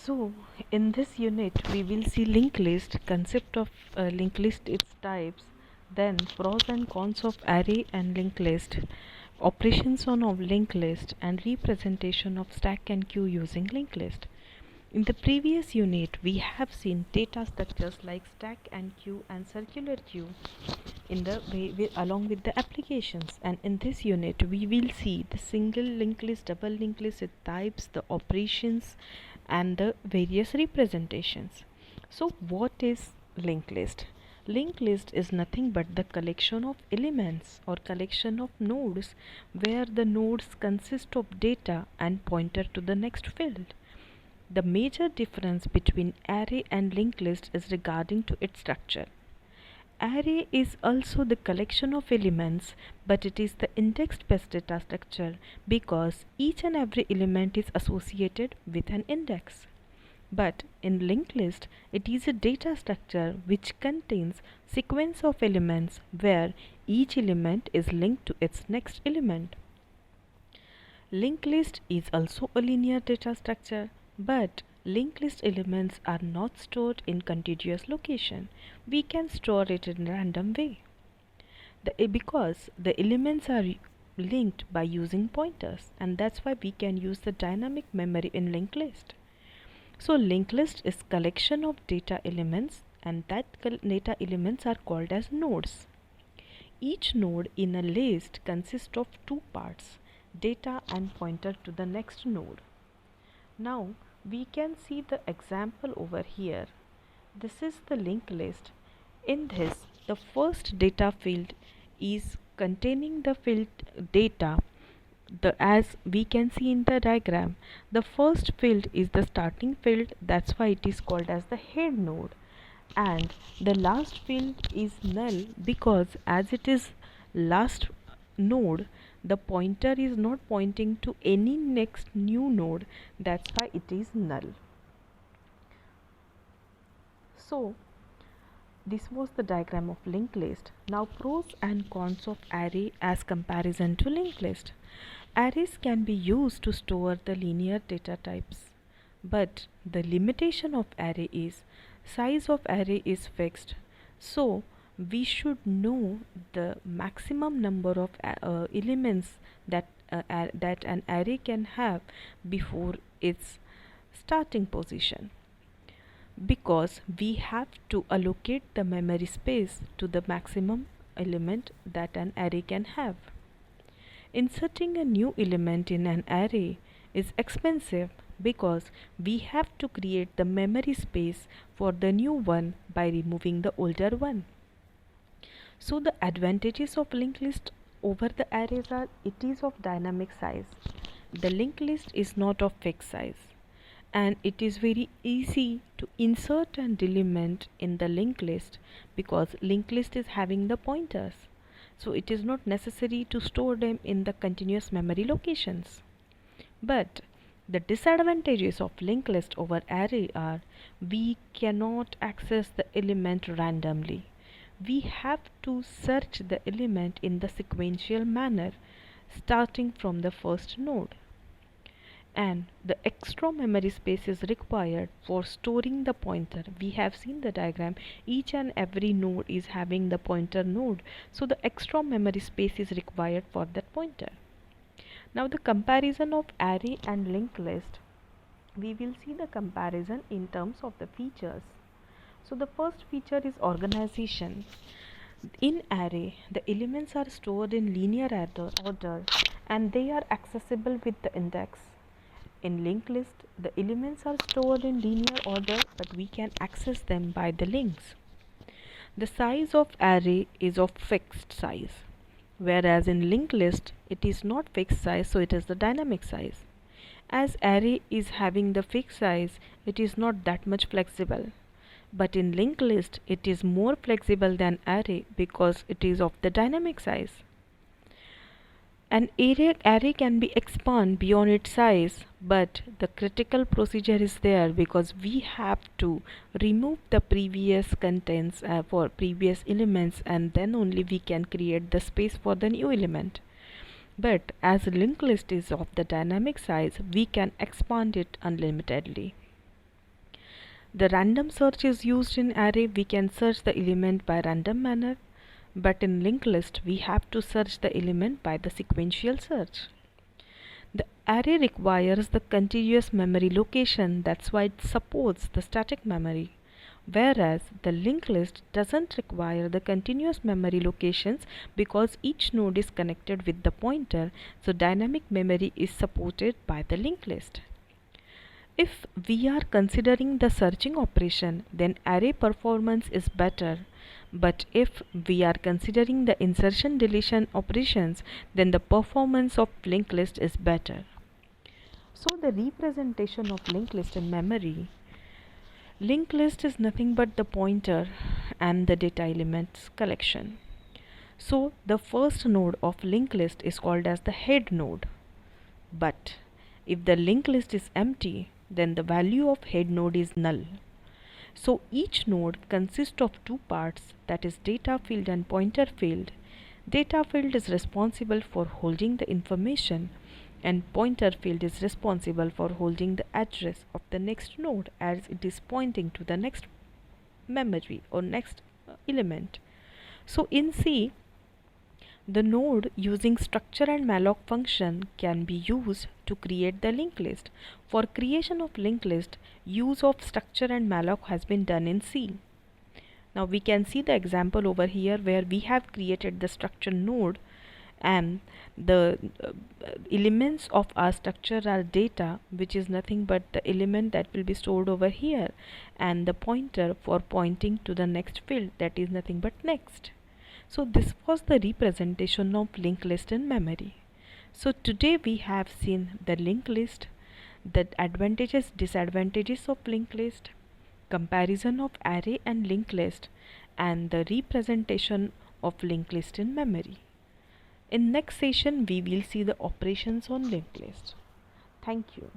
So, in this unit, we will see linked list, concept of linked list, its types, then pros and cons of array and linked list, operations on of linked list, and representation of stack and queue using linked list. In the previous unit, we have seen data structures like stack and queue and circular queue in the along with the applications, and in this unit we will see the single linked list, double linked list, its types, the operations, and the various representations. So what is linked list? Linked list is nothing but the collection of elements or collection of nodes where the nodes consist of data and pointer to the next field. The major difference between array and linked list is regarding to its structure. Array is also the collection of elements, but it is the indexed based data structure because each and every element is associated with an index. But in linked list, it is a data structure which contains sequence of elements where each element is linked to its next element. Linked list is also a linear data structure, but linked list elements are not stored in contiguous location. We can store it in a random way. Because the elements are linked by using pointers, and that's why we can use the dynamic memory in linked list. So linked list is collection of data elements, and that data elements are called as nodes. Each node in a list consists of two parts, data and pointer to the next node. Now we can see the example over here. This is the linked list. In this, the first data field is containing the field data. As we can see in the diagram, the first field is the starting field, that's why it is called as the head node, and the last field is null because as it is last node, the pointer is not pointing to any next new node, that's why it is null. So this was the diagram of linked list. Now pros and cons of array as comparison to linked list. Arrays can be used to store the linear data types, but the limitation of array is size of array is fixed. So we should know the maximum number of elements that an array can have before its starting position, because we have to allocate the memory space to the maximum element that an array can have. Inserting a new element in an array is expensive because we have to create the memory space for the new one by removing the older one. So the advantages of linked list over the arrays are it is of dynamic size. The linked list is not of fixed size, and it is very easy to insert and delimit in the linked list because linked list is having the pointers. So it is not necessary to store them in the continuous memory locations. But the disadvantages of linked list over array are we cannot access the element randomly. We have to search the element in the sequential manner starting from the first node, and the extra memory space is required for storing the pointer. We have seen the diagram, each and every node is having the pointer node, so the extra memory space is required for that pointer. Now the comparison of array and linked list, we will see the comparison in terms of the features. So the first feature is organization. In array, the elements are stored in linear order and they are accessible with the index. In linked list, the elements are stored in linear order, but we can access them by the links. The size of array is of fixed size, whereas in linked list, it is not fixed size, so it is the dynamic size. As array is having the fixed size, it is not that much flexible. But in linked list, it is more flexible than array because it is of the dynamic size. An array can be expanded beyond its size, but the critical procedure is there because we have to remove the previous contents for previous elements, and then only we can create the space for the new element. But as linked list is of the dynamic size, we can expand it unlimitedly. The random search is used in array. We can search the element by random manner, but in linked list we have to search the element by the sequential search. The array requires the contiguous memory location, that's why it supports the static memory. Whereas the linked list doesn't require the continuous memory locations because each node is connected with the pointer, so dynamic memory is supported by the linked list. If we are considering the searching operation, then array performance is better. But if we are considering the insertion deletion operations, then the performance of linked list is better. So the representation of linked list in memory. Linked list is nothing but the pointer and the data elements collection. So the first node of linked list is called as the head node. But if the linked list is empty, then the value of head node is null. So each node consists of two parts, that is data field and pointer field. Data field is responsible for holding the information and pointer field is responsible for holding the address of the next node as it is pointing to the next memory or next element. So in C, the node using structure and malloc function can be used to create the linked list. For creation of linked list, use of structure and malloc has been done in C. Now we can see the example over here where we have created the structure node and the elements of our structure are data, which is nothing but the element that will be stored over here, and the pointer for pointing to the next field, that is nothing but next. So this was the representation of linked list in memory. So today we have seen the linked list, the advantages, disadvantages of linked list, comparison of array and linked list, and the representation of linked list in memory. In next session we will see the operations on linked list. Thank you.